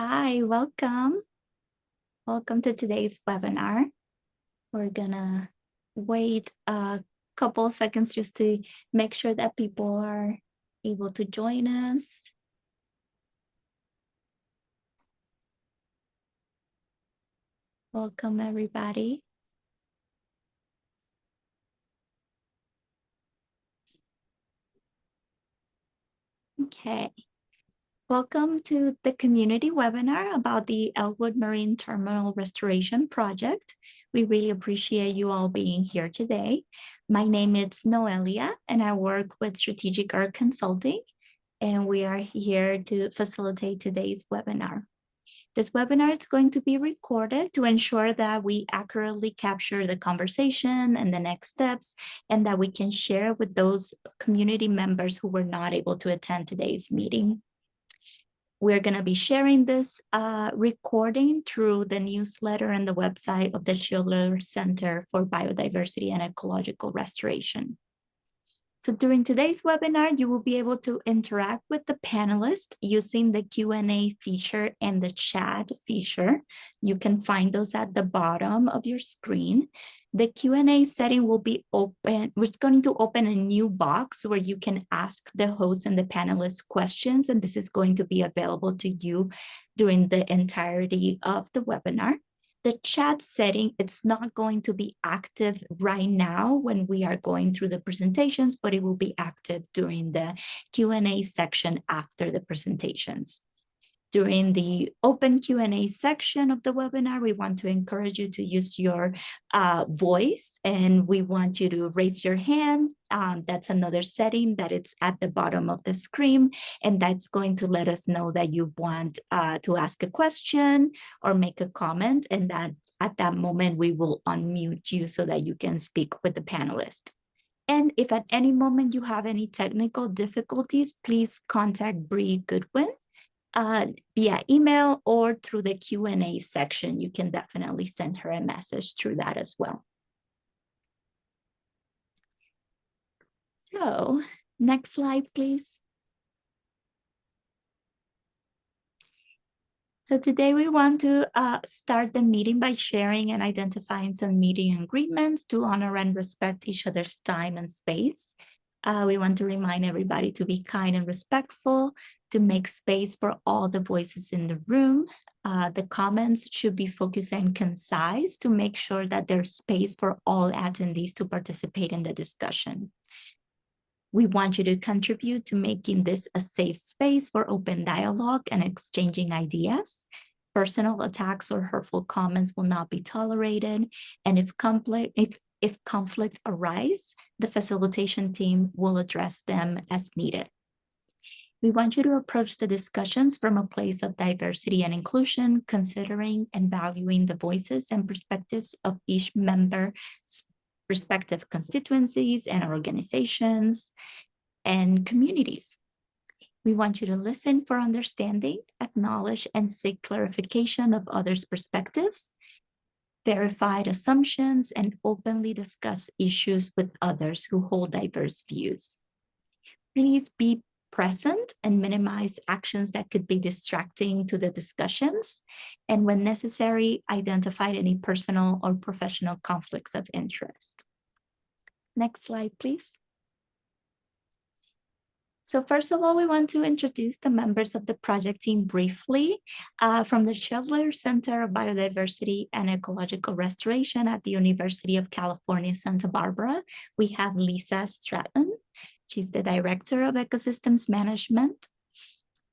Hi, welcome. Welcome to today's webinar. We're gonna wait a couple seconds just to make sure that people are able to join us. Welcome, everybody. Okay. Welcome to the community webinar about the Ellwood Marine Terminal Restoration Project. We really appreciate you all being here today. My name is Noelia, and I work with Strategic Art Consulting, and we are here to facilitate today's webinar. This webinar is going to be recorded to ensure that we accurately capture the conversation and the next steps, and that we can share with those community members who were not able to attend today's meeting. We're going to be sharing this recording through the newsletter and the website of the Schiller Center for Biodiversity and Ecological Restoration. So during today's webinar, you will be able to interact with the panelists using the Q&A feature and the chat feature. You can find those at the bottom of your screen. The Q&A setting will be open. We're going to open a new box where you can ask the host and the panelists questions, and this is going to be available to you during the entirety of the webinar. The chat setting, it's not going to be active right now when we are going through the presentations, but it will be active during the Q&A section after the presentations. During the open Q&A section of the webinar, we want to encourage you to use your voice, and we want you to raise your hand. That's another setting that it's at the bottom of the screen, and that's going to let us know that you want to ask a question or make a comment, and that at that moment we will unmute you so that you can speak with the panelist. And if at any moment you have any technical difficulties, please contact Bree Goodwin via email or through the Q&A section. You can definitely send her a message through that as well. So next slide, please. So today we want to start the meeting by sharing and identifying some meeting agreements to honor and respect each other's time and space. We want to remind everybody to be kind and respectful, to make space for all the voices in the room. The comments should be focused and concise to make sure that there's space for all attendees to participate in the discussion. We want you to contribute to making this a safe space for open dialogue and exchanging ideas. Personal attacks or hurtful comments will not be tolerated, and if conflict arises, the facilitation team will address them as needed. We want you to approach the discussions from a place of diversity and inclusion, considering and valuing the voices and perspectives of each member's respective constituencies and organizations and communities. We want you to listen for understanding, acknowledge and seek clarification of others' perspectives, verified assumptions, and openly discuss issues with others who hold diverse views. Please be present and minimize actions that could be distracting to the discussions, and when necessary, identify any personal or professional conflicts of interest. Next slide, please. So first of all, we want to introduce the members of the project team briefly. From the Schiller Center of Biodiversity and Ecological Restoration at the University of California, Santa Barbara, we have Lisa Stratton. She's the Director of Ecosystems Management.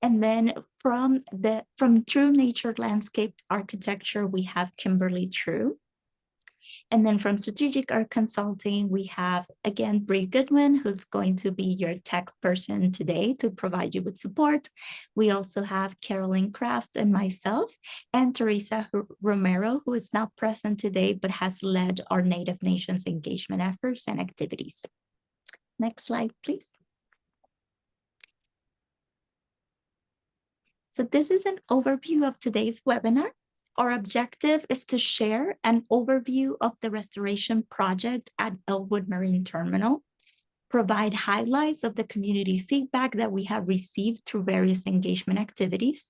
And then from True Nature Landscape Architecture, we have Kimberly True. And then from Strategic Art Consulting, we have, again, Bree Goodwin, who's going to be your tech person today to provide you with support. We also have Carolyn Kraft and myself, and Teresa Romero, who is not present today, but has led our Native Nations engagement efforts and activities. Next slide, please. So this is an overview of today's webinar. Our objective is to share an overview of the restoration project at Ellwood Marine Terminal, provide highlights of the community feedback that we have received through various engagement activities,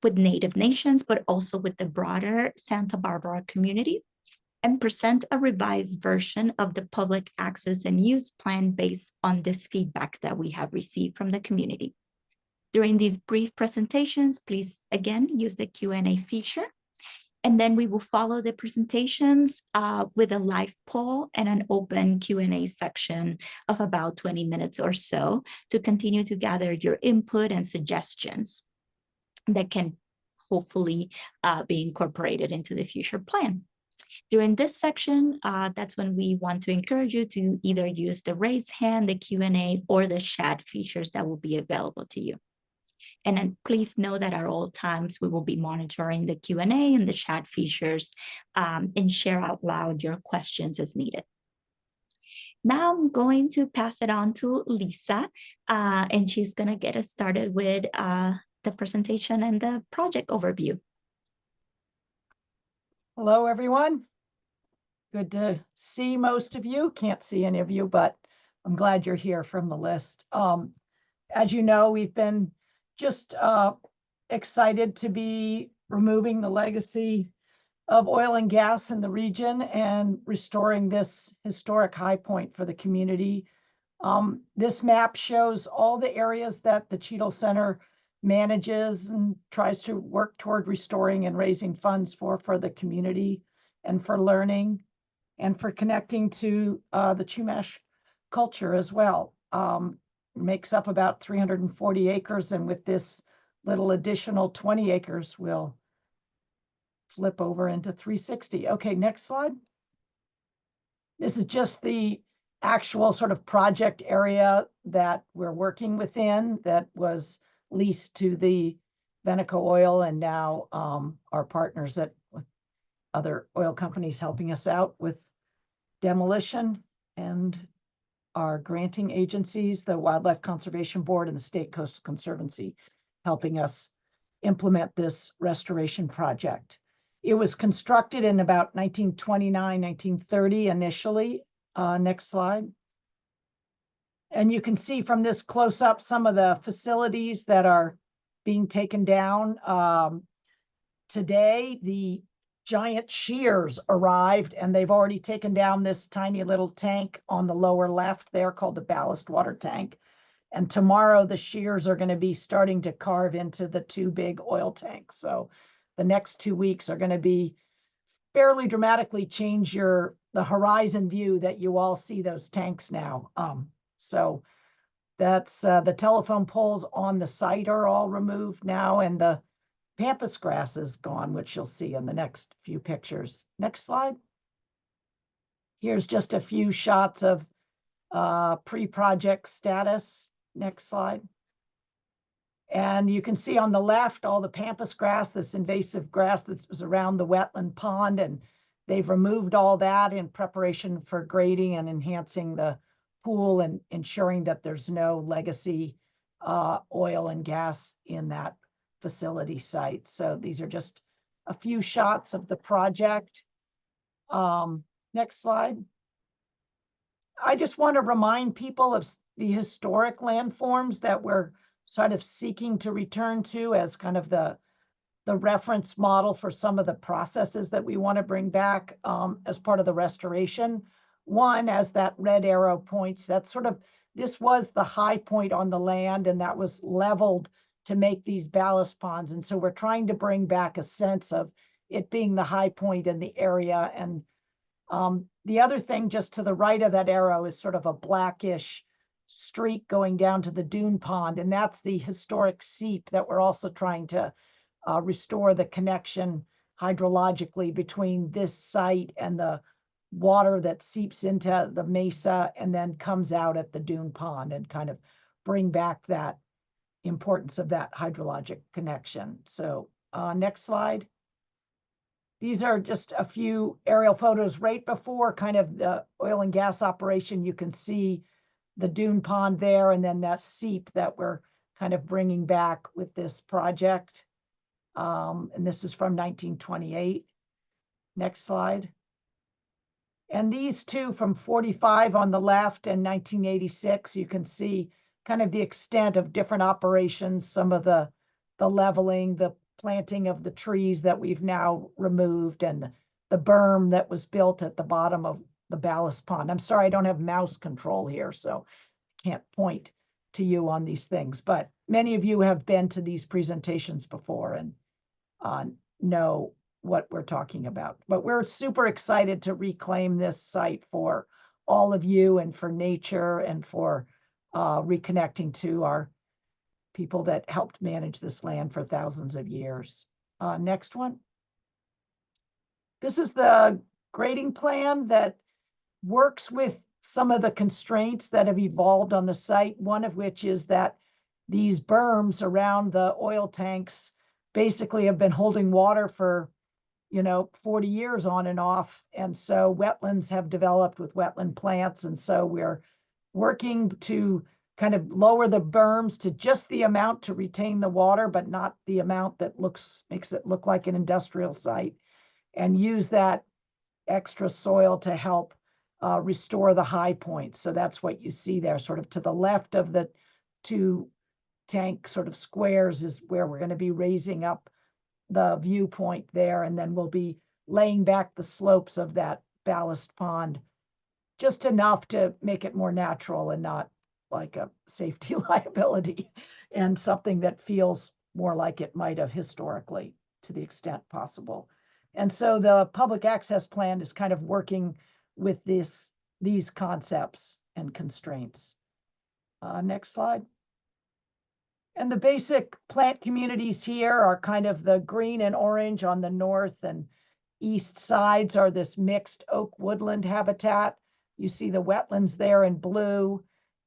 with Native nations, but also with the broader Santa Barbara community, and present a revised version of the public access and use plan based on this feedback that we have received from the community. During these brief presentations, please again use the Q&A feature. And then we will follow the presentations with a live poll and an open Q&A section of about 20 minutes or so to continue to gather your input and suggestions that can hopefully be incorporated into the future plan. During this section, that's when we want to encourage you to either use the raise hand, the Q&A, or the chat features that will be available to you. And then please know that at all times, we will be monitoring the Q&A and the chat features and share out loud your questions as needed. Now I'm going to pass it on to Lisa, and she's going to get us started with the presentation and the project overview. Hello, everyone. Good to see most of you. Can't see any of you, but I'm glad you're here from the list. As you know, we've been just excited to be removing the legacy of oil and gas in the region and restoring this historic high point for the community. This map shows all the areas that the Cheadle Center manages and tries to work toward restoring and raising funds for the community and for learning and for connecting to the Chumash culture as well. Makes up about 340 acres, and with this little additional 20 acres, we'll flip over into 360. Okay, next slide. This is just the actual sort of project area that we're working within that was leased to the Veneco Oil, and now our partners with other oil companies helping us out with demolition, and our granting agencies, the Wildlife Conservation Board and the State Coastal Conservancy, helping us implement this restoration project. It was constructed in about 1929, 1930 initially. Next slide. And you can see from this close up some of the facilities that are being taken down. Today, the giant shears arrived, and they've already taken down this tiny little tank on the lower left there called the ballast water tank. And tomorrow the shears are going to be starting to carve into the two big oil tanks. So the next 2 weeks are going to be fairly dramatically change the horizon view that you all see those tanks now. So that's the telephone poles on the site are all removed now, and the pampas grass is gone, which you'll see in the next few pictures. Next slide. Here's just a few shots of pre-project status. Next slide. And you can see on the left all the pampas grass, this invasive grass that was around the wetland pond, and they've removed all that in preparation for grading and enhancing the pool and ensuring that there's no legacy oil and gas in that facility site. So these are just a few shots of the project. Next slide. I just want to remind people of the historic landforms that we're sort of seeking to return to as kind of the reference model for some of the processes that we want to bring back as part of the restoration. One, as that red arrow points, that's sort of, this was the high point on the land, and that was leveled to make these ballast ponds. And so we're trying to bring back a sense of it being the high point in the area. And the other thing just to the right of that arrow is sort of a blackish streak going down to the dune pond. And that's the historic seep that we're also trying to restore the connection hydrologically between this site and the water that seeps into the mesa and then comes out at the dune pond, and kind of bring back that importance of that hydrologic connection. So next slide. These are just a few aerial photos right before kind of the oil and gas operation. You can see the dune pond there, and then that seep that we're kind of bringing back with this project. And this is from 1928. Next slide. And these two from 45 on the left and 1986, you can see kind of the extent of different operations, some of the leveling, the planting of the trees that we've now removed and the berm that was built at the bottom of the ballast pond. I'm sorry, I don't have mouse control here, so I can't point to you on these things, but many of you have been to these presentations before and know what we're talking about. But we're super excited to reclaim this site for all of you and for nature and for reconnecting to our people that helped manage this land for thousands of years. Next one. This is the grading plan that works with some of the constraints that have evolved on the site, one of which is that these berms around the oil tanks basically have been holding water for 40 years on and off. And so wetlands have developed with wetland plants. And so we're working to kind of lower the berms to just the amount to retain the water, but not the amount that makes it look like an industrial site, and use that extra soil to help restore the high points. So that's what you see there, sort of to the left of the two tank sort of squares is where we're going to be raising up the viewpoint there, and then we'll be laying back the slopes of that ballast pond just enough to make it more natural and not like a safety liability, and something that feels more like it might have historically to the extent possible. And so the public access plan is kind of working with these concepts and constraints. Next slide. And the basic plant communities here are kind of the green and orange on the north and east sides are this mixed oak woodland habitat. You see the wetlands there in blue.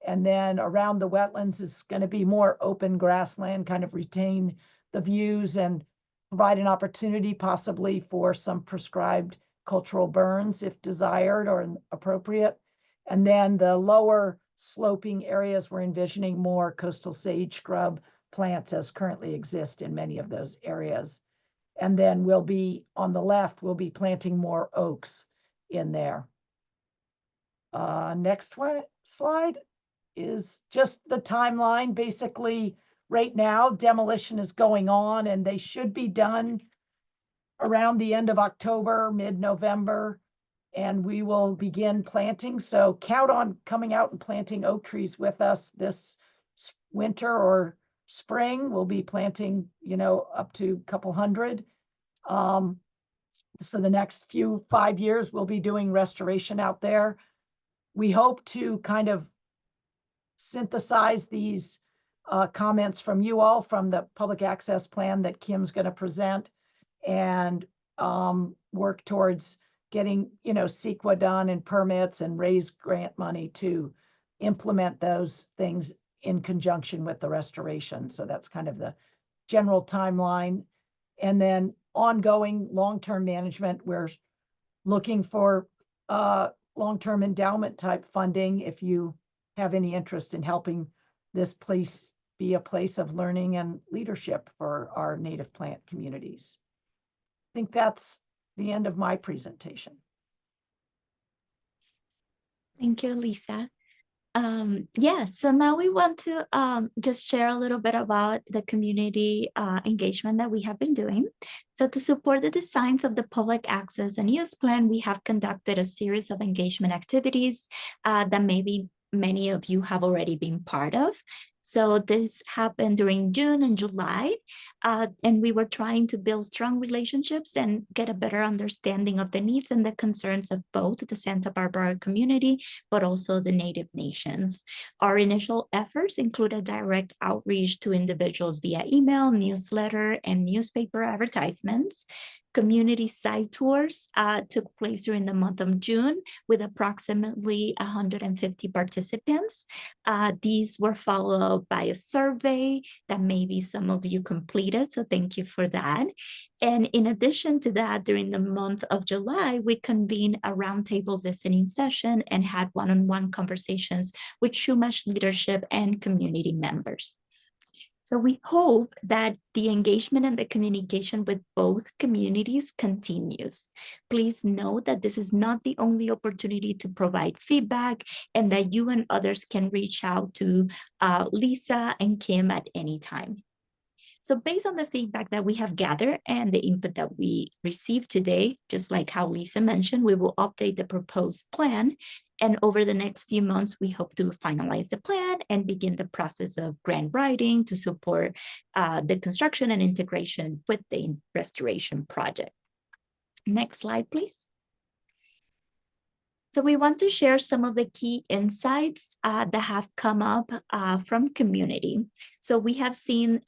And then around the wetlands is going to be more open grassland, kind of retain the views and provide an opportunity possibly for some prescribed cultural burns if desired or appropriate. And then the lower sloping areas, we're envisioning more coastal sage scrub plants as currently exist in many of those areas. And then we'll be, on the left, we'll be planting more oaks in there. Next slide is just the timeline. Basically, right now, demolition is going on, and they should be done around the end of October, mid-November, and we will begin planting. So count on coming out and planting oak trees with us this winter or spring. We'll be planting, up to a couple hundred. So the next 5 years, we'll be doing restoration out there. We hope to kind of synthesize these comments from you all from the public access plan that Kim's going to present, and work towards getting, CEQA done and permits and raise grant money to implement those things in conjunction with the restoration. So that's kind of the general timeline. And then ongoing long-term management, we're looking for long-term endowment type funding if you have any interest in helping this place be a place of learning and leadership for our native plant communities. I think that's the end of my presentation. Thank you, Lisa. Yes, so now we want to just share a little bit about the community engagement that we have been doing. So to support the designs of the public access and use plan, we have conducted a series of engagement activities that maybe many of you have already been part of. So this happened during June and July, and we were trying to build strong relationships and get a better understanding of the needs and the concerns of both the Santa Barbara community, but also the Native nations. Our initial efforts included direct outreach to individuals via email, newsletter, and newspaper advertisements. Community site tours took place during the month of June with approximately 150 participants. These were followed by a survey that maybe some of you completed, so thank you for that. And in addition to that, during the month of July, we convened a roundtable listening session and had one-on-one conversations with Chumash leadership and community members. So we hope that the engagement and the communication with both communities continues. Please note that this is not the only opportunity to provide feedback, and that you and others can reach out to Lisa and Kim at any time. So based on the feedback that we have gathered and the input that we received today, just like how Lisa mentioned, we will update the proposed plan. And over the next few months, we hope to finalize the plan and begin the process of grant writing to support the construction and integration with the restoration project. Next slide, please. So we want to share some of the key insights that have come up from community. So we have seen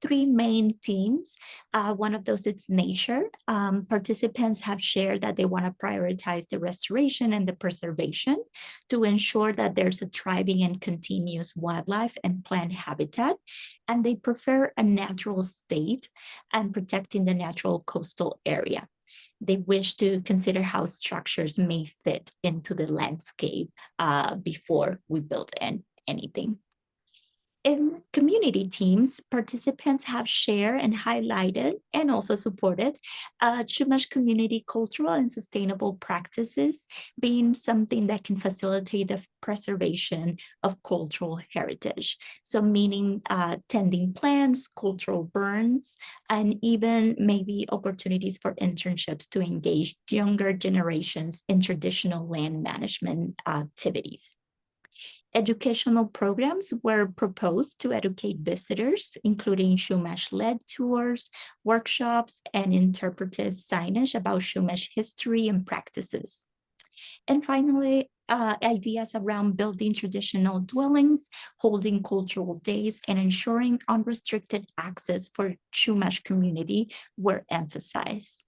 three main themes. One of those is nature. Participants have shared that they want to prioritize the restoration and the preservation to ensure that there's a thriving and continuous wildlife and plant habitat. And they prefer a natural state and protecting the natural coastal area. They wish to consider how structures may fit into the landscape before we build anything. In community teams, participants have shared and highlighted and also supported Chumash community cultural and sustainable practices being something that can facilitate the preservation of cultural heritage. So meaning tending plants, cultural burns, and even maybe opportunities for internships to engage younger generations in traditional land management activities. Educational programs were proposed to educate visitors, including Chumash-led tours, workshops, and interpretive signage about Chumash history and practices. And finally, ideas around building traditional dwellings, holding cultural days, and ensuring unrestricted access for Chumash community were emphasized.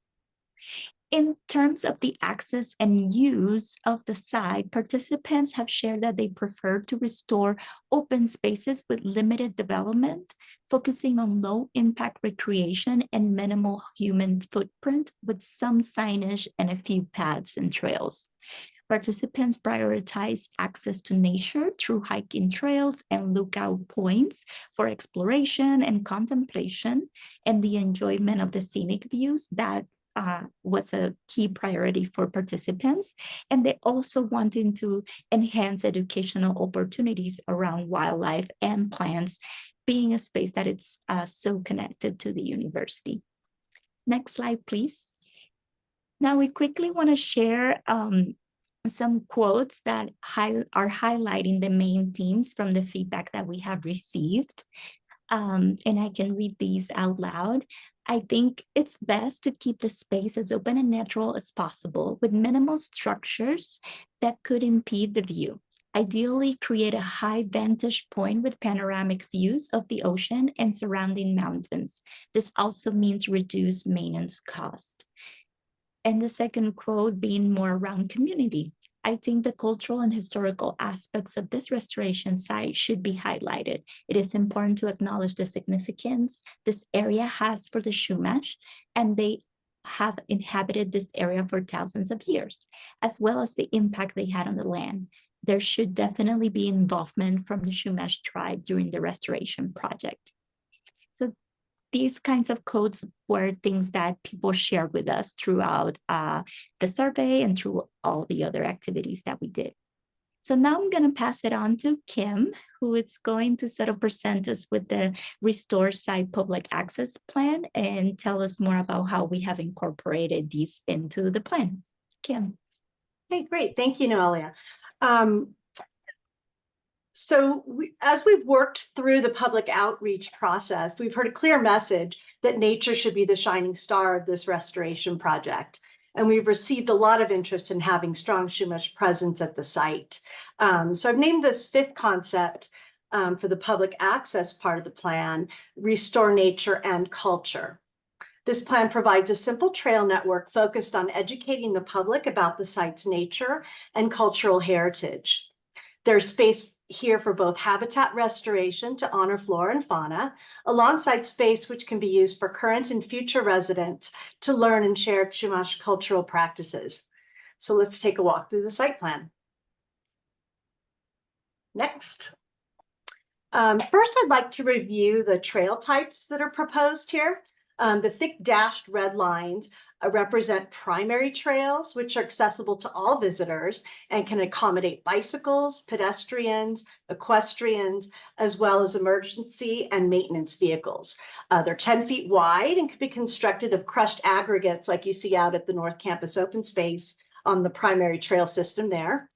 In terms of the access and use of the site, participants have shared that they prefer to restore open spaces with limited development, focusing on low impact recreation and minimal human footprint with some signage and a few paths and trails. Participants prioritize access to nature through hiking trails and lookout points for exploration and contemplation and the enjoyment of the scenic views that was a key priority for participants. And they also wanted to enhance educational opportunities around wildlife and plants, being a space that it's so connected to the university. Next slide, please. Now we quickly want to share some quotes that are highlighting the main themes from the feedback that we have received. And I can read these out loud. I think it's best to keep the space as open and natural as possible with minimal structures that could impede the view. Ideally, create a high vantage point with panoramic views of the ocean and surrounding mountains. This also means reduce maintenance cost. And the second quote being more around community. I think the cultural and historical aspects of this restoration site should be highlighted. It is important to acknowledge the significance this area has for the Chumash, and they have inhabited this area for thousands of years, as well as the impact they had on the land. There should definitely be involvement from the Chumash tribe during the restoration project. So these kinds of codes were things that people shared with us throughout the survey and through all the other activities that we did. So now I'm going to pass it on to Kim, who is going to sort of present us with the Restore Site Public Access Plan and tell us more about how we have incorporated these into the plan. Kim. Hey, great. Thank you, Noelia. As we've worked through the public outreach process, we've heard a clear message that nature should be the shining star of this restoration project. And we've received a lot of interest in having strong Chumash presence at the site. So I've named this fifth concept for the public access part of the plan, Restore Nature and Culture. This plan provides a simple trail network focused on educating the public about the site's nature and cultural heritage. There's space here for both habitat restoration to honor flora and fauna, alongside space which can be used for current and future residents to learn and share Chumash cultural practices. So let's take a walk through the site plan. Next. First, I'd like to review the trail types that are proposed here. The thick dashed red lines represent primary trails, which are accessible to all visitors and can accommodate bicycles, pedestrians, equestrians, as well as emergency and maintenance vehicles. They're 10 feet wide and can be constructed of crushed aggregates like you see out at the North Campus open space on the primary trail system there.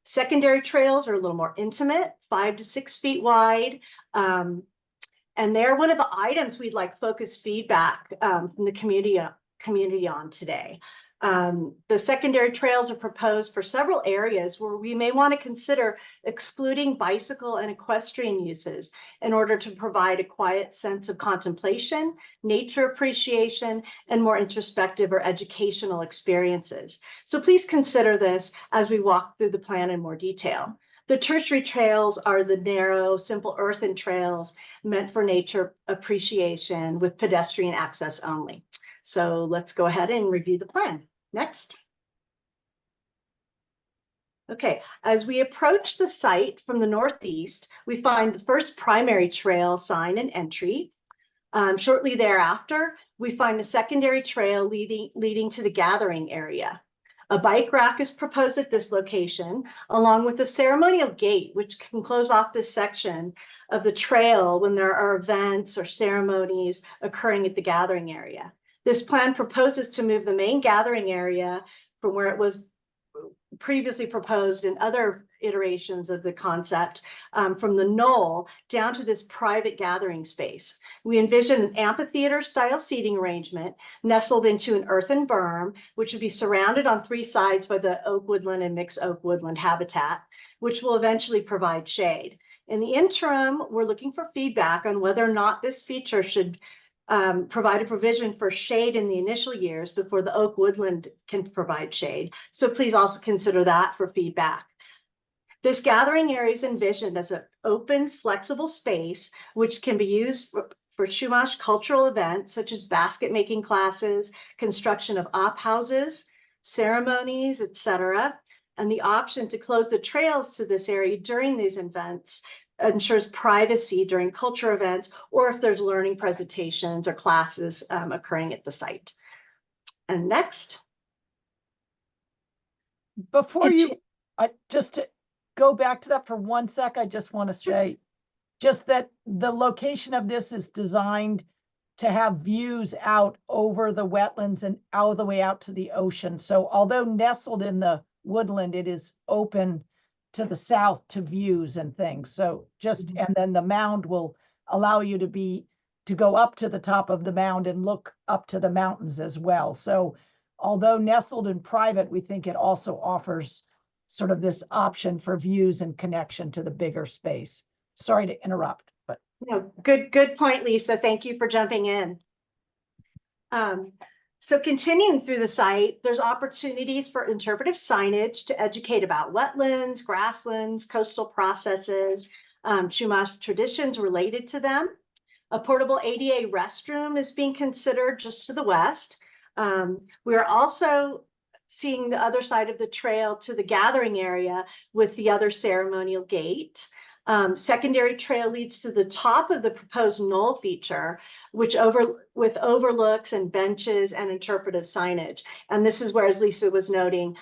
Secondary trails are a little more intimate, 5 to 6 feet wide. And they're one of the items we'd like focused feedback from the community on today. The secondary trails are proposed for several areas where we may want to consider excluding bicycle and equestrian uses in order to provide a quiet sense of contemplation, nature appreciation, and more introspective or educational experiences. So please consider this as we walk through the plan in more detail. The tertiary trails are the narrow, simple earthen trails meant for nature appreciation with pedestrian access only. So let's go ahead and review the plan. Next. Okay, as we approach the site from the northeast, we find the first primary trail sign and entry. Shortly thereafter, we find a secondary trail leading to the gathering area. A bike rack is proposed at this location, along with a ceremonial gate, which can close off this section of the trail when there are events or ceremonies occurring at the gathering area. This plan proposes to move the main gathering area from where it was previously proposed in other iterations of the concept, from the knoll down to this private gathering space. We envision an amphitheater style seating arrangement nestled into an earthen berm, which would be surrounded on 3 sides by the oak woodland and mixed oak woodland habitat, which will eventually provide shade. In the interim, we're looking for feedback on whether or not this feature should provide a provision for shade in the initial years before the oak woodland can provide shade. So please also consider that for feedback. This gathering area is envisioned as an open, flexible space, which can be used for Chumash cultural events, such as basket making classes, construction of op houses, ceremonies, etc. And the option to close the trails to this area during these events ensures privacy during culture events, or if there's learning presentations or classes occurring at the site. And next. Before you, just to go back to that for 1 sec, I just want to say just that the location of this is designed to have views out over the wetlands and all the way out to the ocean. So although nestled in the woodland, it is open to the south to views and things. So just, and then the mound will allow you to go up to the top of the mound and look up to the mountains as well. So although nestled and private, we think it also offers sort of this option for views and connection to the bigger space. Sorry to interrupt, but. No, good point, Lisa. Thank you for jumping in. So continuing through the site, there's opportunities for interpretive signage to educate about wetlands, grasslands, coastal processes, Chumash traditions related to them. A portable ADA restroom is being considered just to the west. We are also seeing the other side of the trail to the gathering area with the other ceremonial gate. Secondary trail leads to the top of the proposed knoll feature, with overlooks and benches and interpretive signage. And this is where, as Lisa was noting,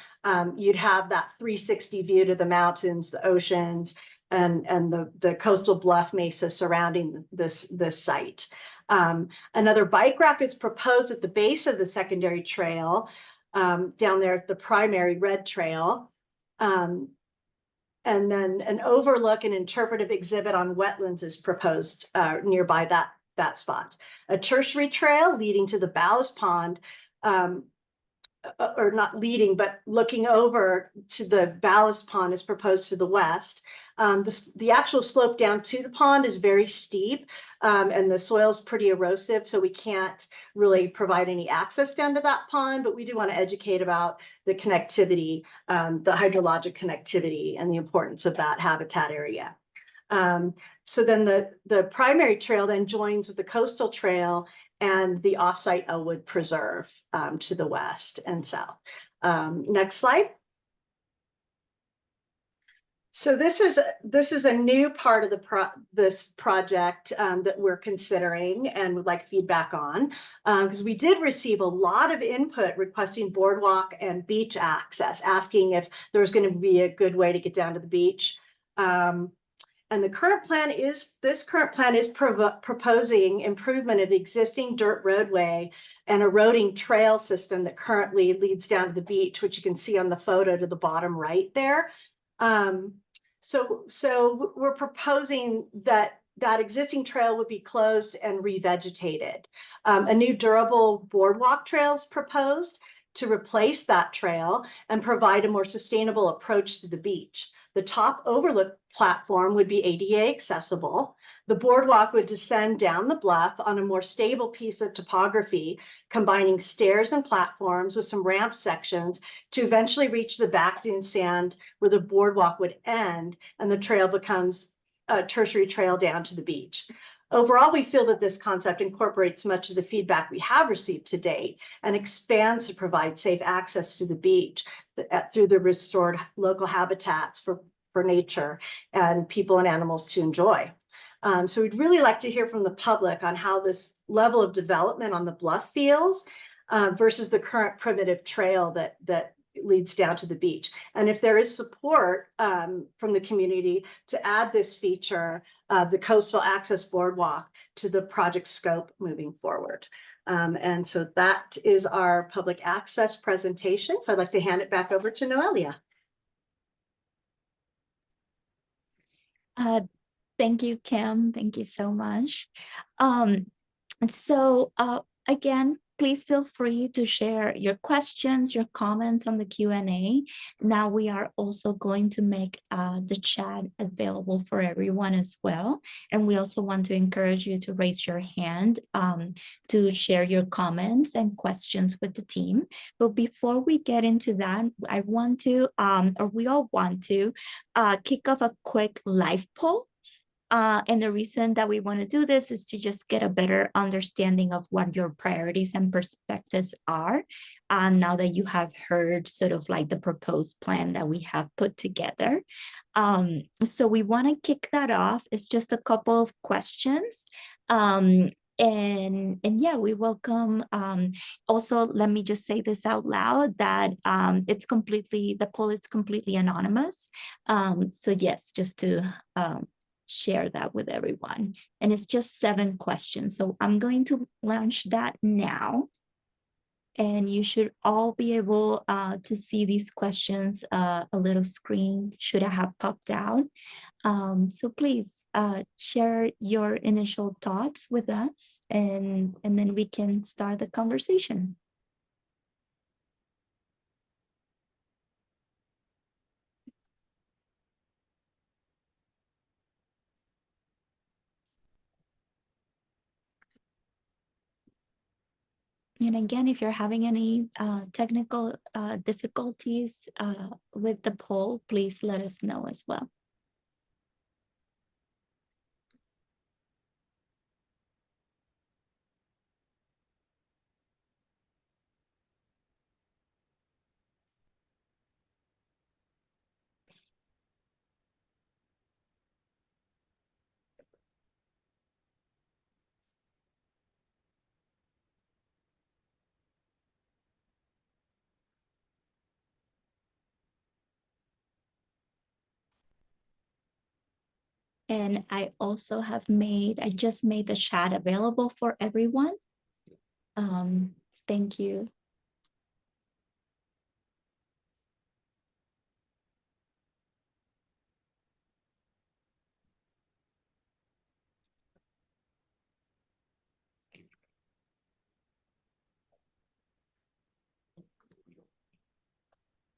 you'd have that 360 view to the mountains, the oceans, and the coastal bluff mesa surrounding this site. Another bike rack is proposed at the base of the secondary trail, down there at the primary red trail. And then an overlook and interpretive exhibit on wetlands is proposed nearby that spot. A tertiary trail leading to the ballast pond, or not leading, but looking over to the ballast pond is proposed to the west. The actual slope down to the pond is very steep, and the soil is pretty erosive, so we can't really provide any access down to that pond, but we do want to educate about the connectivity, the hydrologic connectivity and the importance of that habitat area. So then the primary trail then joins with the coastal trail and the offsite Ellwood Preserve to the west and south. Next slide. So this is a new part of this project that we're considering and would like feedback on, because we did receive a lot of input requesting boardwalk and beach access, asking if there was going to be a good way to get down to the beach. And this current plan is proposing improvement of the existing dirt roadway and eroding trail system that currently leads down to the beach, which you can see on the photo to the bottom right there. So we're proposing that existing trail would be closed and revegetated. A new durable boardwalk trail is proposed to replace that trail and provide a more sustainable approach to the beach. The top overlook platform would be ADA accessible. The boardwalk would descend down the bluff on a more stable piece of topography, combining stairs and platforms with some ramp sections to eventually reach the back dune sand where the boardwalk would end and the trail becomes a tertiary trail down to the beach. Overall, we feel that this concept incorporates much of the feedback we have received to date and expands to provide safe access to the beach through the restored local habitats for nature and people and animals to enjoy. So we'd really like to hear from the public on how this level of development on the bluff feels versus the current primitive trail that leads down to the beach. And if there is support from the community to add this feature, the coastal access boardwalk, to the project scope moving forward. And so that is our public access presentation. So I'd like to hand it back over to Noelia. Thank you, Kim. Thank you so much. Again, please feel free to share your questions, your comments on the Q&A. Now we are also going to make the chat available for everyone as well. And we also want to encourage you to raise your hand to share your comments and questions with the team. But before we get into that, I want to, or we all want to, kick off a quick live poll. And the reason that we want to do this is to just get a better understanding of what your priorities and perspectives are now that you have heard sort of like the proposed plan that we have put together. So we want to kick that off. It's just a couple of questions. And yeah, we welcome, also, let me just say this out loud, that the poll is completely anonymous. So yes, just to share that with everyone. And it's just 7 questions. So I'm going to launch that now. And you should all be able to see these questions. A little screen should have popped out. So please share your initial thoughts with us, and then we can start the conversation. And again, if you're having any technical difficulties with the poll, please let us know as well. And I also I just made the chat available for everyone. Thank you.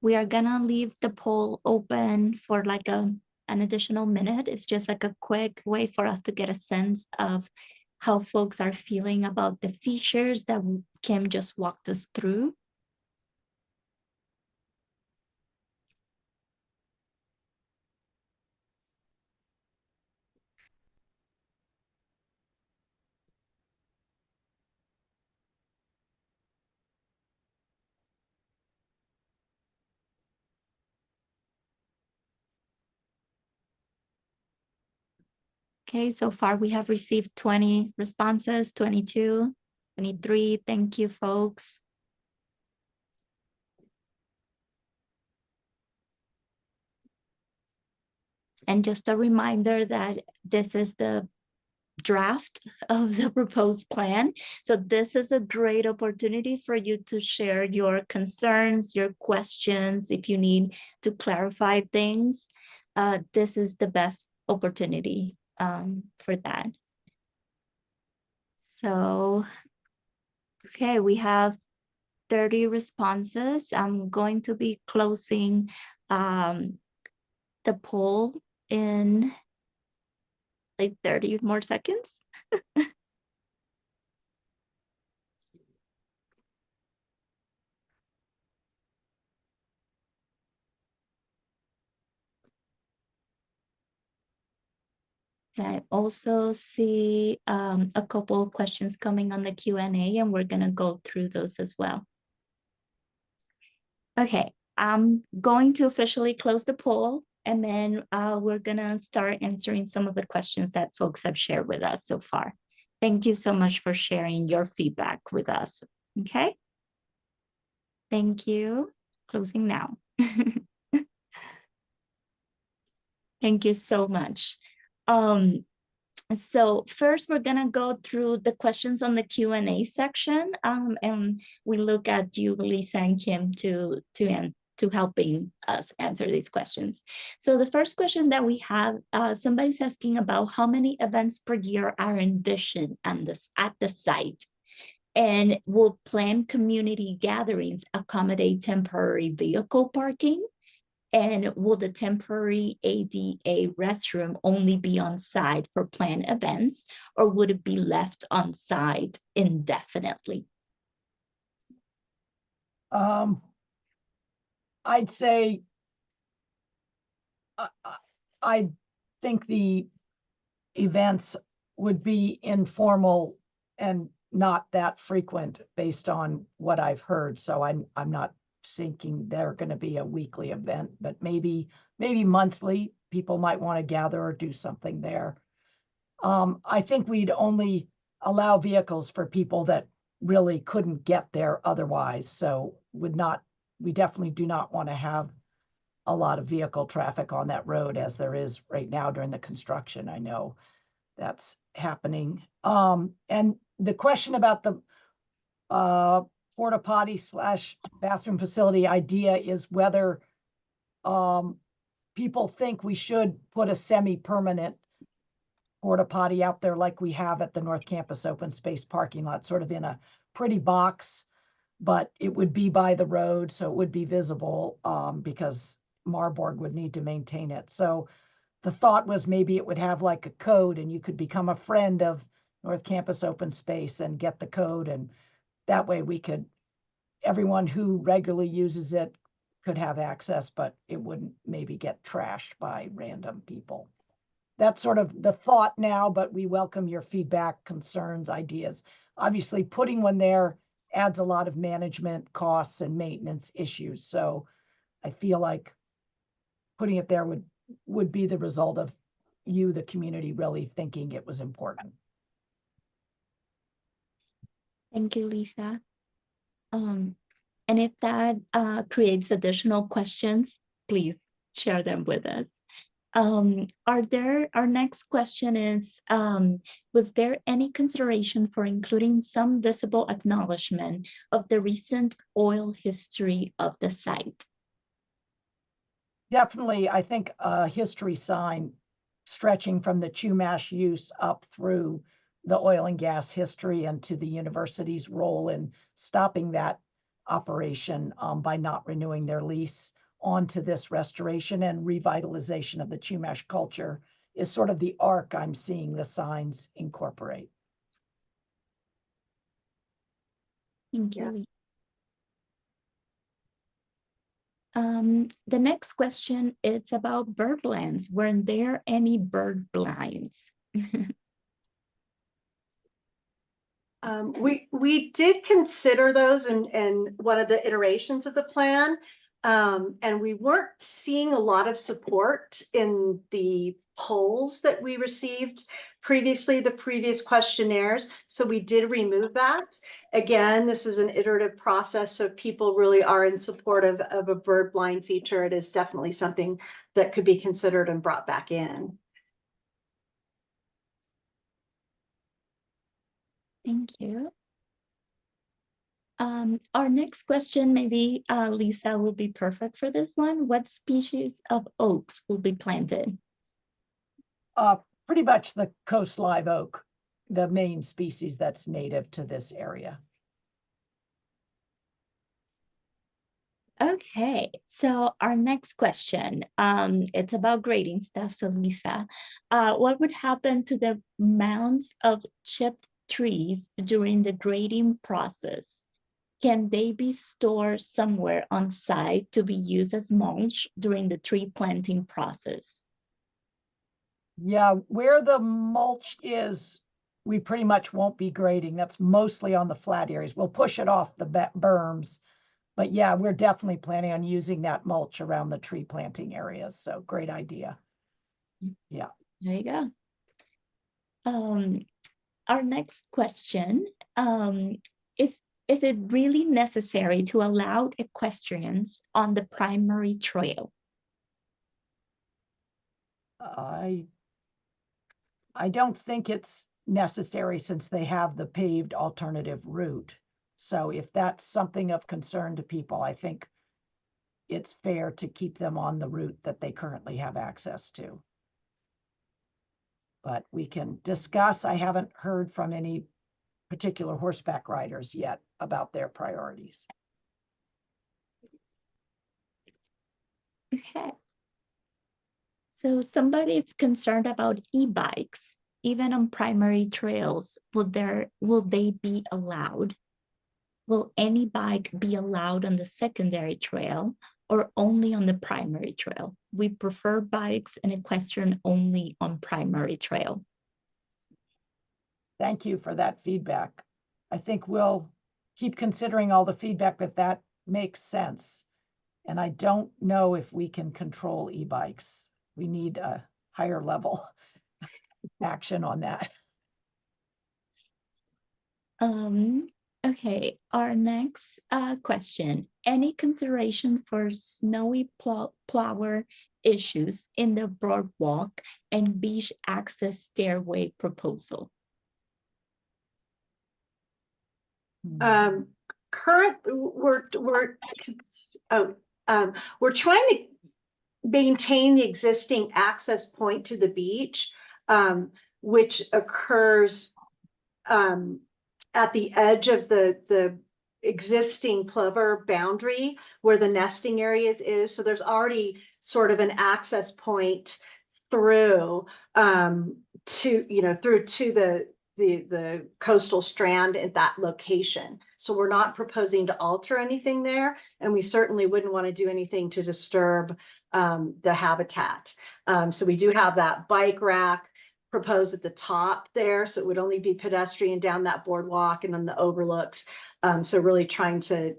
We are gonna leave the poll open for like an additional minute. It's just like a quick way for us to get a sense of how folks are feeling about the features that Kim just walked us through. Okay, so far we have received 20 responses, 22, 23. Thank you, folks. And just a reminder that this is the draft of the proposed plan. So this is a great opportunity for you to share your concerns, your questions, if you need to clarify things. This is the best opportunity for that. So, okay, we have 30 responses. I'm going to be closing the poll in like 30 more seconds. I also see a couple of questions coming on the Q&A, and we're going to go through those as well. Okay, I'm going to officially close the poll, and then we're going to start answering some of the questions that folks have shared with us so far. Thank you so much for sharing your feedback with us. Okay. Thank you. Closing now. Thank you so much. So first, we're gonna go through the questions on the Q&A section, and we look at you, Lisa and Kim, to helping us answer these questions. So the first question that we have, somebody's asking about how many events per year are envisioned at the site, and will planned community gatherings accommodate temporary vehicle parking? And will the temporary ADA restroom only be on site for planned events, or would it be left on site indefinitely? I'd say I think the events would be informal and not that frequent based on what I've heard. So I'm not thinking they're going to be a weekly event, but maybe monthly people might want to gather or do something there. I think we'd only allow vehicles for people that really couldn't get there otherwise. So we definitely do not want to have a lot of vehicle traffic on that road as there is right now during the construction. I know that's happening. And the question about the porta potty / bathroom facility idea is whether people think we should put a semi-permanent porta potty out there like we have at the North Campus open space parking lot, sort of in a pretty box, but it would be by the road, so it would be visible because Marburg would need to maintain it. So the thought was maybe it would have like a code and you could become a friend of North Campus open space and get the code, and that way everyone who regularly uses it could have access, but it wouldn't maybe get trashed by random people. That's sort of the thought now, but we welcome your feedback, concerns, ideas. Obviously, putting one there adds a lot of management costs and maintenance issues. So I feel like putting it there would be the result of you, the community, really thinking it was important. Thank you, Lisa. And if that creates additional questions, please share them with us. Our next question is, was there any consideration for including some visible acknowledgement of the recent oil history of the site? Definitely, I think a history sign stretching from the Chumash use up through the oil and gas history and to the university's role in stopping that operation by not renewing their lease onto this restoration and revitalization of the Chumash culture is sort of the arc I'm seeing the signs incorporate. Thank you. The next question is about bird blinds. Were there any bird blinds? We did consider those in one of the iterations of the plan, and we weren't seeing a lot of support in the polls that we received previously, the previous questionnaires. So we did remove that. Again, this is an iterative process. So if people really are in support of a bird blind feature, it is definitely something that could be considered and brought back in. Thank you. Our next question, maybe Lisa will be perfect for this one. What species of oaks will be planted? Pretty much the coast live oak, the main species that's native to this area. Okay, so our next question, it's about grading stuff. So Lisa, what would happen to the mounds of chipped trees during the grading process? Can they be stored somewhere on site to be used as mulch during the tree planting process? Yeah, where the mulch is, we pretty much won't be grading. That's mostly on the flat areas. We'll push it off the berms. But yeah, we're definitely planning on using that mulch around the tree planting areas. So great idea. Yeah. There you go. Our next question, is it really necessary to allow equestrians on the primary trail? I don't think it's necessary since they have the paved alternative route. So if that's something of concern to people, I think it's fair to keep them on the route that they currently have access to. But we can discuss. I haven't heard from any particular horseback riders yet about their priorities. Okay. So somebody is concerned about e-bikes, even on primary trails. Will they be allowed? Will any bike be allowed on the secondary trail or only on the primary trail? We prefer bikes and equestrian only on primary trail. Thank you for that feedback. I think we'll keep considering all the feedback, but that makes sense. And I don't know if we can control e-bikes. We need a higher level action on that. Okay, our next question. Any consideration for snowy plower issues in the boardwalk and beach access stairway proposal? We're trying to maintain the existing access point to the beach, which occurs at the edge of the existing plover boundary where the nesting areas is. So there's already sort of an access point through through to the coastal strand at that location. So we're not proposing to alter anything there, and we certainly wouldn't want to do anything to disturb the habitat. So we do have that bike rack proposed at the top there, so it would only be pedestrian down that boardwalk and then the overlooks. So really trying to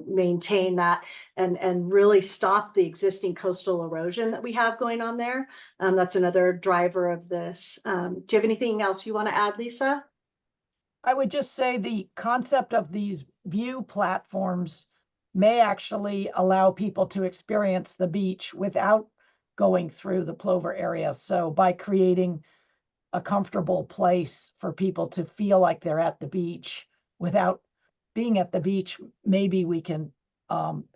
maintain that and really stop the existing coastal erosion that we have going on there. That's another driver of this. Do you have anything else you want to add, Lisa? I would just say the concept of these view platforms may actually allow people to experience the beach without going through the plover area. So by creating a comfortable place for people to feel like they're at the beach without being at the beach, maybe we can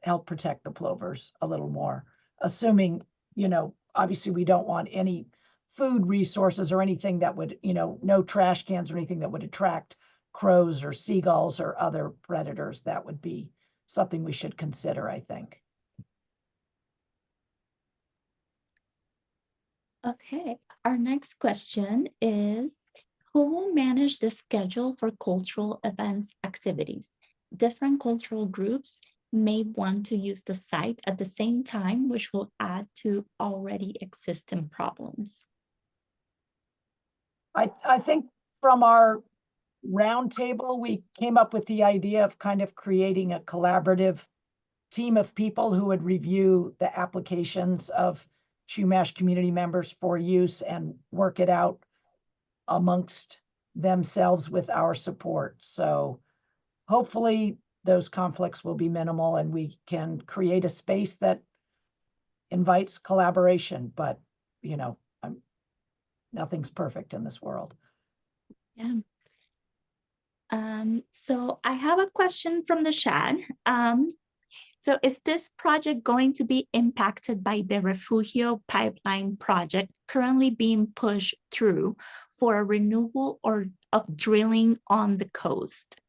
help protect the plovers a little more, assuming, obviously we don't want any food resources or anything that would, no trash cans or anything that would attract crows or seagulls or other predators. That would be something we should consider, I think. Okay, our next question is, who will manage the schedule for cultural events activities? Different cultural groups may want to use the site at the same time, which will add to already existing problems. I think from our roundtable, we came up with the idea of kind of creating a collaborative team of people who would review the applications of Chumash community members for use and work it out amongst themselves with our support. So hopefully those conflicts will be minimal and we can create a space that invites collaboration, but you know, nothing's perfect in this world. Yeah. So I have a question from the chat. So is this project going to be impacted by the Refugio pipeline project currently being pushed through for a renewal or of drilling on the coast?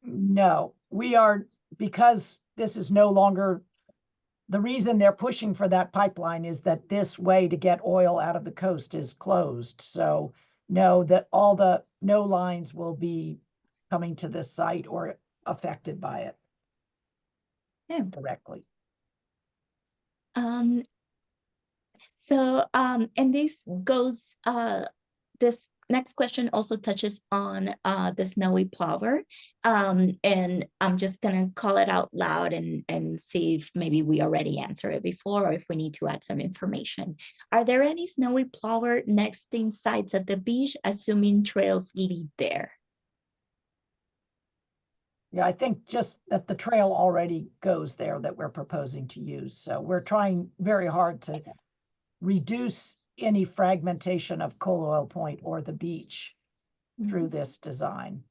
No, we are, because this is no longer, the reason they're pushing for that pipeline is that this way to get oil out of the coast is closed. So no, that no lines will be coming to this site or affected by it directly. And this goes, this next question also touches on the snowy plover. And I'm just gonna call it out loud and see if maybe we already answered it before or if we need to add some information. Are there any snowy plover nesting sites at the beach, assuming trails lead there? Yeah, I think just that the trail already goes there that we're proposing to use. So we're trying very hard to reduce any fragmentation of Coal Oil Point or the beach through this design.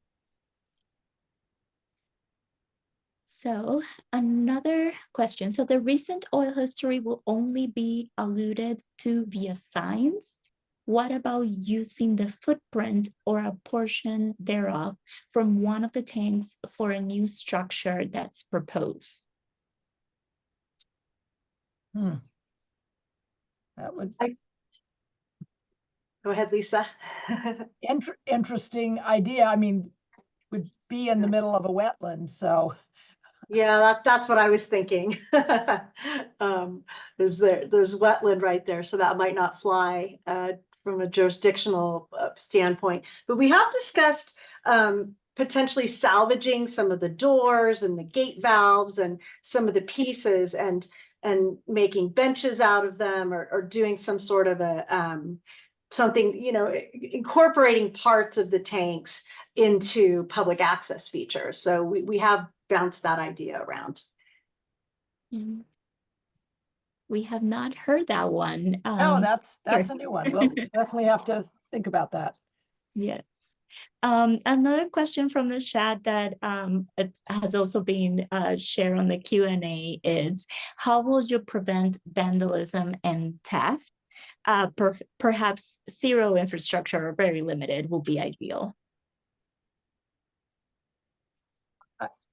So another question. So the recent oil history will only be alluded to via signs. What about using the footprint or a portion thereof from one of the tanks for a new structure that's proposed? That would Go ahead, Lisa. interesting idea. I mean, would be in the middle of a wetland, so. Yeah, that's what I was thinking. There's wetland right there, so that might not fly from a jurisdictional standpoint. But we have discussed potentially salvaging some of the doors and the gate valves and some of the pieces and making benches out of them or doing some sort of a something, you know, incorporating parts of the tanks into public access features. So we have bounced that idea around. We have not heard that one. Oh, that's a new one. We'll definitely have to think about that. Yes. Another question from the chat that it has also been shared on the Q&A is, how will you prevent vandalism and theft? Perhaps zero infrastructure or very limited will be ideal.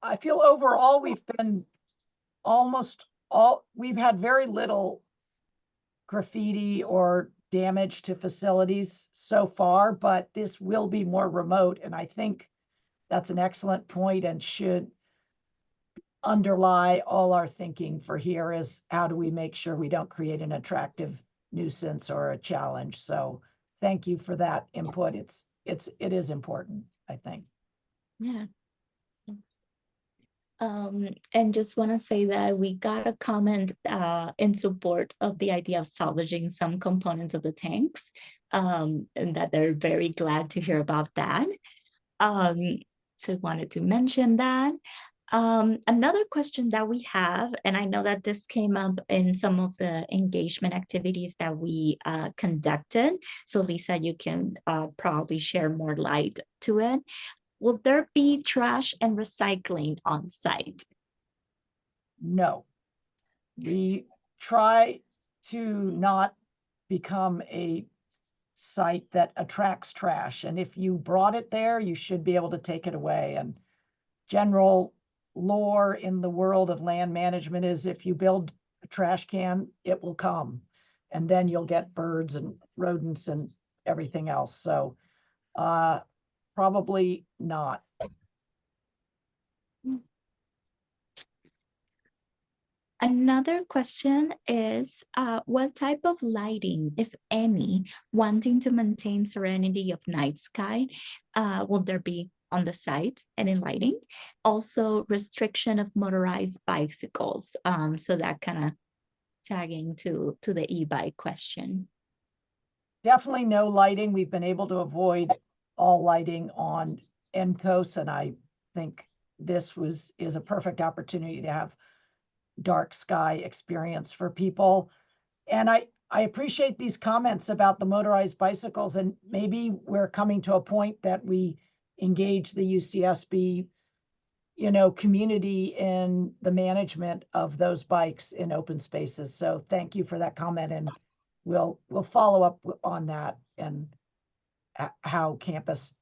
I feel overall we've been we've had very little graffiti or damage to facilities so far, but this will be more remote. And I think that's an excellent point and should underlie all our thinking for here is how do we make sure we don't create an attractive nuisance or a challenge. So thank you for that input. It is important, I think. Yeah. Thanks. And just want to say that we got a comment in support of the idea of salvaging some components of the tanks, and that they're very glad to hear about that. So wanted to mention that. Another question that we have, and I know that this came up in some of the engagement activities that we conducted. So Lisa, you can probably share more light to it. Will there be trash and recycling on site? No. We try to not become a site that attracts trash. And if you brought it there, you should be able to take it away. And general lore in the world of land management is if you build a trash can, it will come. And then you'll get birds and rodents and everything else. So probably not. Another question is, what type of lighting, if any, wanting to maintain serenity of night sky, will there be on the site and in lighting? Also, restriction of motorized bicycles. So that kind of tagging to the e-bike question. Definitely no lighting. We've been able to avoid all lighting on NCOAS, and I think this is a perfect opportunity to have dark sky experience for people. And I appreciate these comments about the motorized bicycles, and maybe we're coming to a point that we engage the UCSB, community in the management of those bikes in open spaces. So thank you for that comment, and we'll follow up on that and how campus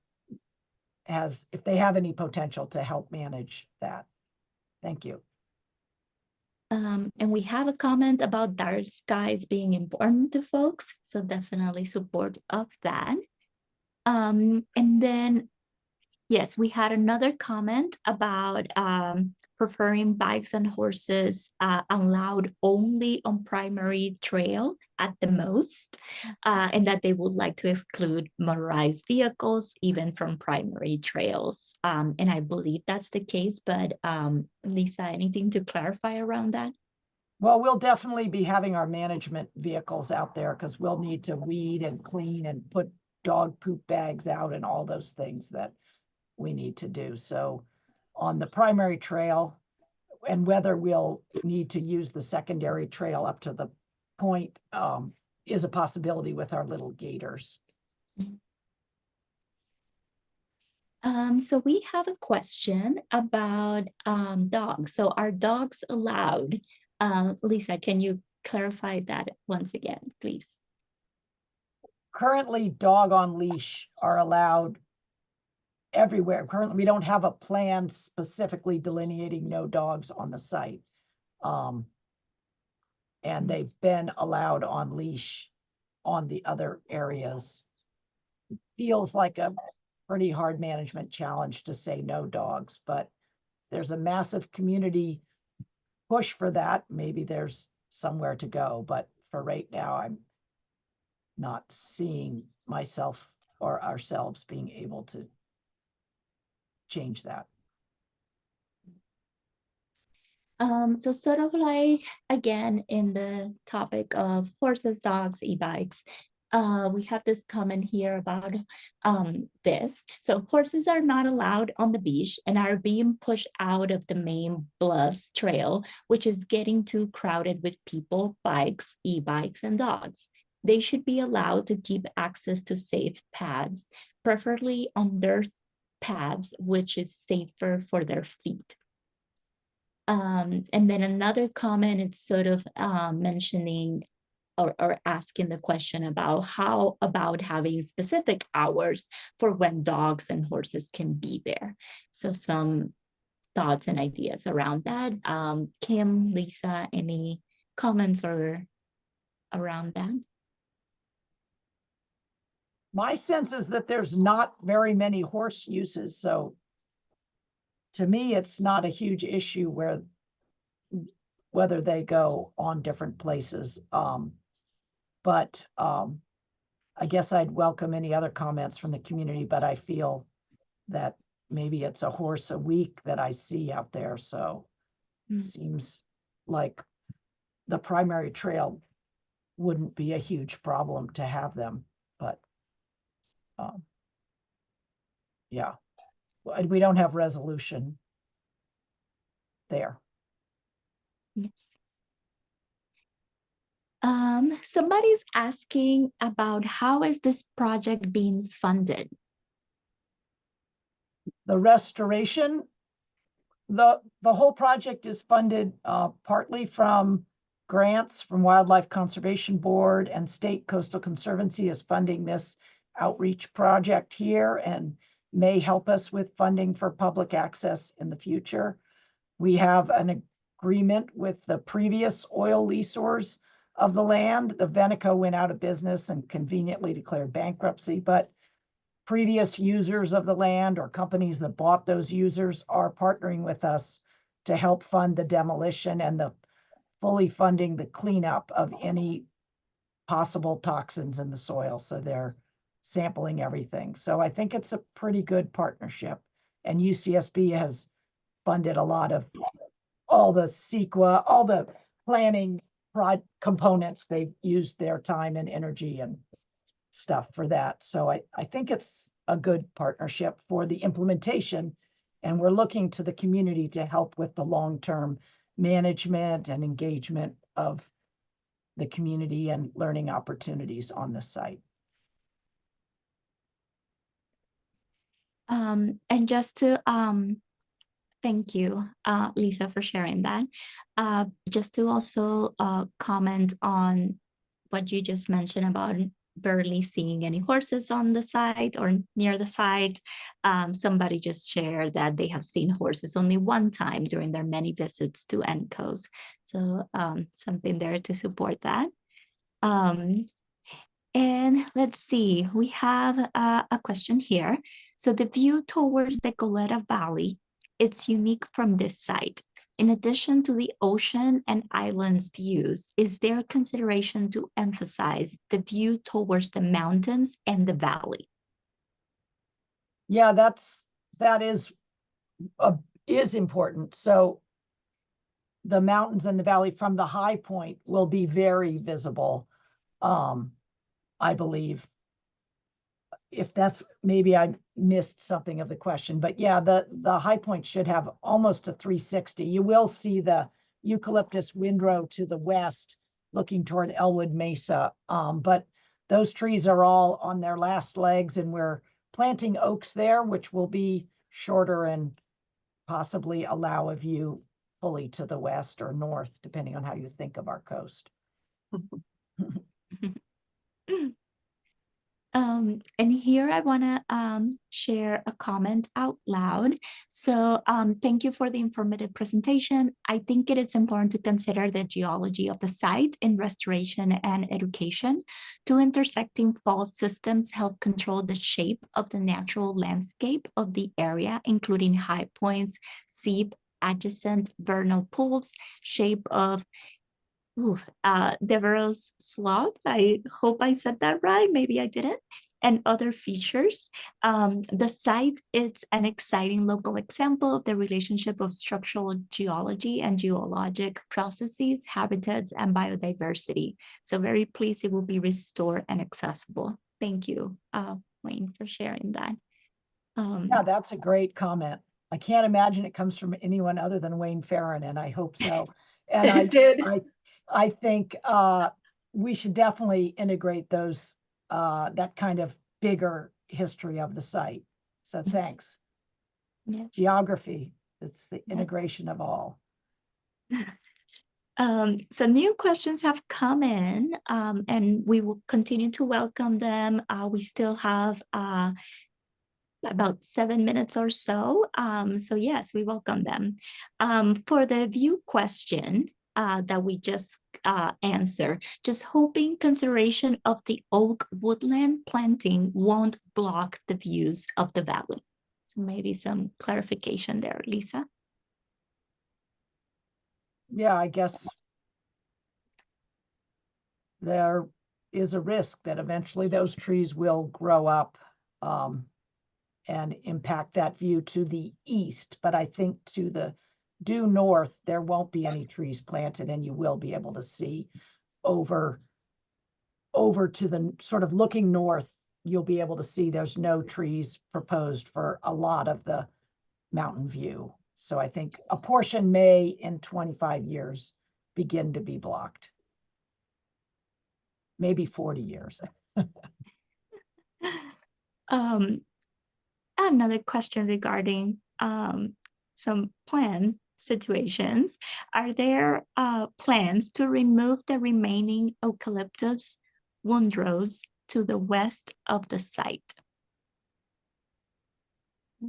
has, if they have any potential to help manage that. Thank you. And we have a comment about dark skies being important to folks, so definitely support of that. And then, yes, we had another comment about preferring bikes and horses allowed only on primary trail at the most, and that they would like to exclude motorized vehicles even from primary trails. And I believe that's the case, but Lisa, anything to clarify around that? Well, we'll definitely be having our management vehicles out there because we'll need to weed and clean and put dog poop bags out and all those things that we need to do. So on the primary trail, and whether we'll need to use the secondary trail up to the point is a possibility with our little gators. So we have a question about dogs. So are dogs allowed? Lisa, can you clarify that once again, please? Currently, dog on leash are allowed everywhere. Currently, we don't have a plan specifically delineating no dogs on the site. And they've been allowed on leash on the other areas. Feels like a pretty hard management challenge to say no dogs, but there's a massive community push for that. Maybe there's somewhere to go, but for right now, I'm not seeing myself or ourselves being able to change that. So sort of like, again, in the topic of horses, dogs, e-bikes, we have this comment here about this. So horses are not allowed on the beach and are being pushed out of the main bluffs trail, which is getting too crowded with people, bikes, e-bikes, and dogs. They should be allowed to keep access to safe paths, preferably on dirt paths, which is safer for their feet. And then another comment, it's sort of mentioning or asking the question about how about having specific hours for when dogs and horses can be there. So some thoughts and ideas around that. Kim, Lisa, any comments or around that? My sense is that there's not very many horse uses, so to me, it's not a huge issue whether they go on different places. But I guess I'd welcome any other comments from the community, but I feel that maybe it's a horse a week that I see out there. So seems like the primary trail wouldn't be a huge problem to have them, but yeah, we don't have resolution there. Yes. Somebody's asking about how is this project being funded? The restoration, the whole project is funded partly from grants from Wildlife Conservation Board, and State Coastal Conservancy is funding this outreach project here and may help us with funding for public access in the future. We have an agreement with the previous oil leasers of the land. The Veneco went out of business and conveniently declared bankruptcy, but previous users of the land or companies that bought those users are partnering with us to help fund the demolition and the fully funding the cleanup of any possible toxins in the soil. So they're sampling everything. So I think it's a pretty good partnership. And UCSB has funded a lot of all the CEQA, all the planning components. They've used their time and energy and stuff for that. So I think it's a good partnership for the implementation. And we're looking to the community to help with the long-term management and engagement of the community and learning opportunities on the site. And just to thank you, Lisa, for sharing that. Just to also comment on what you just mentioned about barely seeing any horses on the site or near the site. Somebody just shared that they have seen horses only one time during their many visits to ENCOS. So something there to support that. And let's see, we have a question here. So the view towards the Goleta Valley, it's unique from this site. In addition to the ocean and islands views, is there a consideration to emphasize the view towards the mountains and the valley? Yeah, that is important. So the mountains and the valley from the high point will be very visible. I believe. If that's, maybe I missed something of the question, but yeah, the high point should have almost a 360. You will see the eucalyptus windrow to the west looking toward Ellwood Mesa. But those trees are all on their last legs, and we're planting oaks there, which will be shorter and possibly allow a view fully to the west or north, depending on how you think of our coast. And here I want to share a comment out loud. So thank you for the informative presentation. I think it is important to consider the geology of the site in restoration and education. Two intersecting fault systems help control the shape of the natural landscape of the area, including high points, seep, adjacent vernal pools, shape of Devereaux's slope. I hope I said that right. Maybe I didn't. And other features. The site is an exciting local example of the relationship of structural geology and geologic processes, habitats, and biodiversity. So very pleased it will be restored and accessible. Thank you, Wayne, for sharing that. Yeah, that's a great comment. I can't imagine it comes from anyone other than Wayne Farron, and I hope so. And I think we should definitely integrate those, that kind of bigger history of the site. So thanks. Yeah. Geography, it's the integration of all. So new questions have come in, and we will continue to welcome them. We still have about 7 minutes or so. So yes, we welcome them. For the view question that we just answered, just hoping consideration of the oak woodland planting won't block the views of the valley. So maybe some clarification there, Lisa. Yeah, I guess there is a risk that eventually those trees will grow up and impact that view to the east. But I think to the due north, there won't be any trees planted, and you will be able to see over to the sort of looking north. You'll be able to see there's no trees proposed for a lot of the mountain view. So I think a portion may in 25 years begin to be blocked. Maybe 40 years. Another question regarding some plan situations. Are there plans to remove the remaining eucalyptus windrows to the west of the site?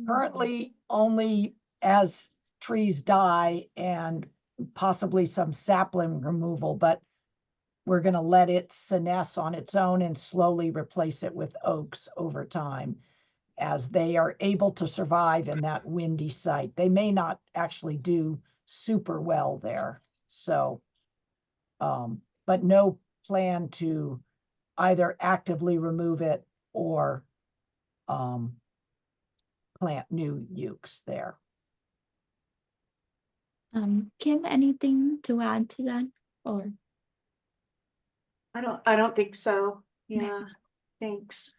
Currently, only as trees die and possibly some sapling removal, but we're going to let it senesce on its own and slowly replace it with oaks over time as they are able to survive in that windy site. They may not actually do super well there. So, but no plan to either actively remove it or plant new ukes there. Kim, anything to add to that? Or I don't think so. Yeah, thanks.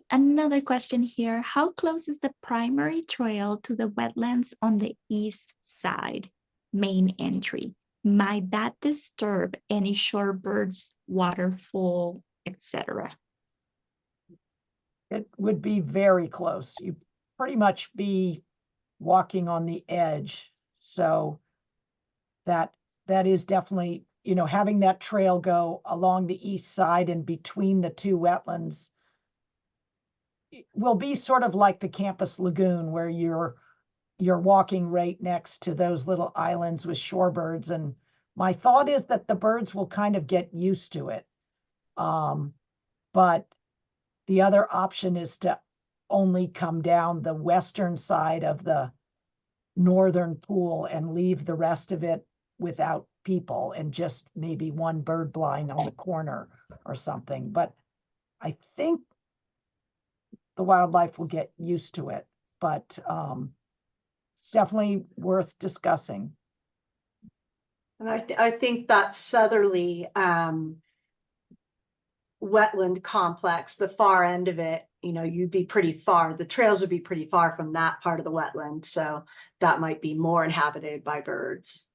Another question here. How close is the primary trail to the wetlands on the east side, main entry? Might that disturb any shorebirds, waterfall, etc.? It would be very close. You pretty much be walking on the edge. So that is definitely, you know, having that trail go along the east side and between the two wetlands will be sort of like the campus lagoon where you're walking right next to those little islands with shorebirds. And my thought is that the birds will kind of get used to it. But the other option is to only come down the western side of the northern pool and leave the rest of it without people and just maybe one bird blind on the corner or something. But I think the wildlife will get used to it, but it's definitely worth discussing. And I think that southerly wetland complex, the far end of it, you know, you'd be pretty far. The trails would be pretty far from that part of the wetland. So that might be more inhabited by birds.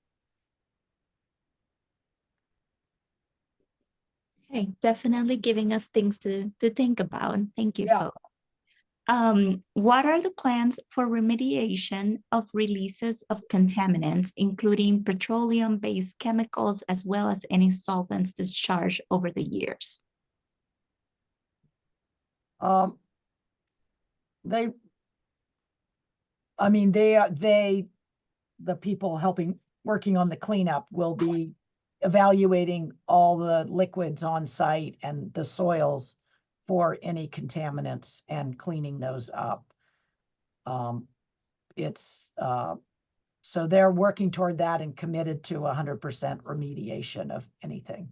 Okay, definitely giving us things to think about. Thank you, Yeah. folks. What are the plans for remediation of releases of contaminants, including petroleum-based chemicals, as well as any solvents discharged over the years? The people working on the cleanup will be evaluating all the liquids on site and the soils for any contaminants and cleaning those up. So they're working toward that and committed to 100% remediation of anything.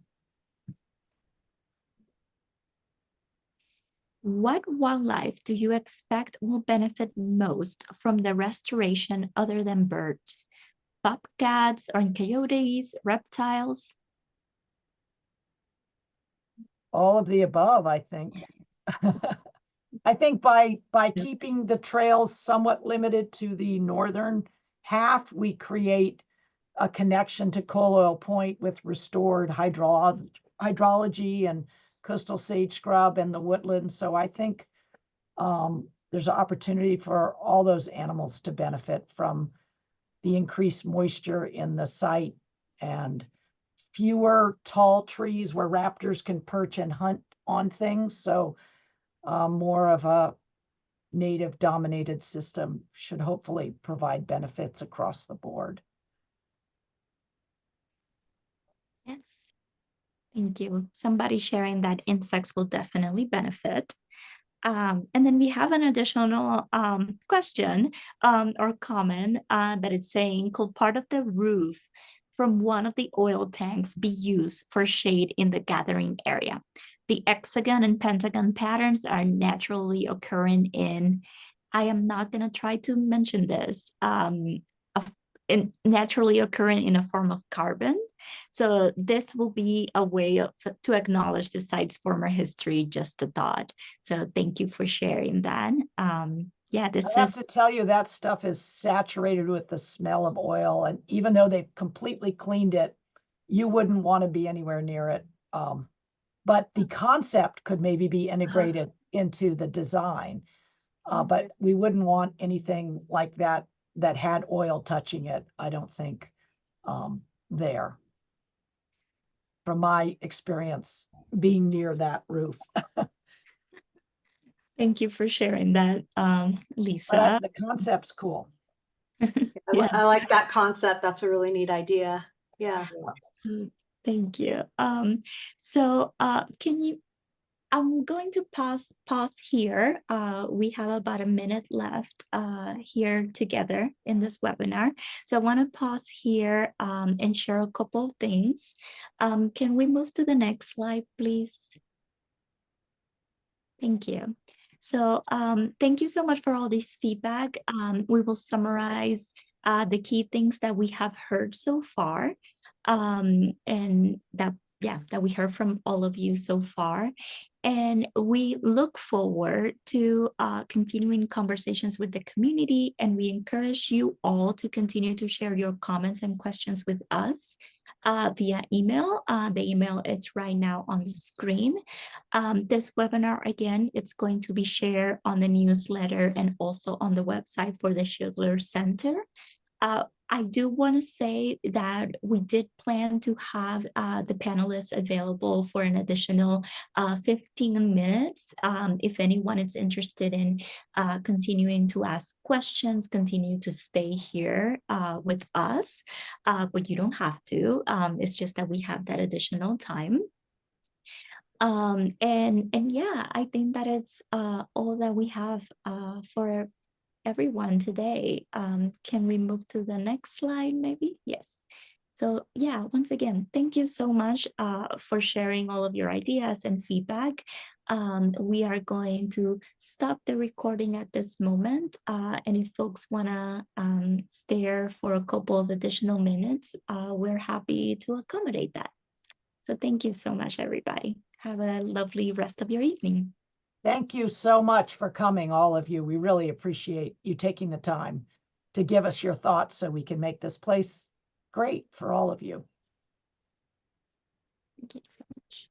What wildlife do you expect will benefit most from the restoration other than birds? Bobcats or coyotes, reptiles? All of the above, I think. I think by keeping the trails somewhat limited to the northern half, we create a connection to Coal Oil Point with restored hydrology and coastal sage scrub and the woodlands. So I think there's an opportunity for all those animals to benefit from the increased moisture in the site and fewer tall trees where raptors can perch and hunt on things. So more of a native dominated system should hopefully provide benefits across the board. Yes. Thank you. Somebody sharing that insects will definitely benefit. And then we have an additional question or comment that it's saying, could part of the roof from one of the oil tanks be used for shade in the gathering area? The hexagon and pentagon patterns are naturally occurring in, I am not going to try to mention this, naturally occurring in a form of carbon. So this will be a way to acknowledge the site's former history, just a thought. So thank you for sharing that. Yeah, I have to tell you, that stuff is saturated with the smell of oil. And even though they've completely cleaned it, you wouldn't want to be anywhere near it. But the concept could maybe be integrated into the design. But we wouldn't want anything like that had oil touching it, I don't think, there. From my experience being near that roof. Thank you for sharing that, Lisa. But the concept's cool. Yeah. I like that concept. That's a really neat idea. Yeah. Thank you. So I'm going to pause here. We have about a minute left here together in this webinar. So I want to pause here and share a couple of things. Can we move to the next slide, please? Thank you. So thank you so much for all this feedback. We will summarize the key things that we have heard so far and that that we heard from all of you so far. And we look forward to continuing conversations with the community, and we encourage you all to continue to share your comments and questions with us via email. The email is right now on the screen. This webinar, again, it's going to be shared on the newsletter and also on the website for the Schindler Center. I do want to say that we did plan to have the panelists available for an additional 15 minutes. If anyone is interested in continuing to ask questions, continue to stay here with us, but you don't have to. It's just that we have that additional time. And yeah, I think that it's all that we have for everyone today. Can we move to the next slide maybe? Yes. So yeah, once again, thank you so much for sharing all of your ideas and feedback. We are going to stop the recording at this moment. And if folks wanna stay for a couple of additional minutes, we're happy to accommodate that. So thank you so much, everybody. Have a lovely rest of your evening. Thank you so much for coming, all of you. We really appreciate you taking the time to give us your thoughts so we can make this place great for all of you. Thank you so much.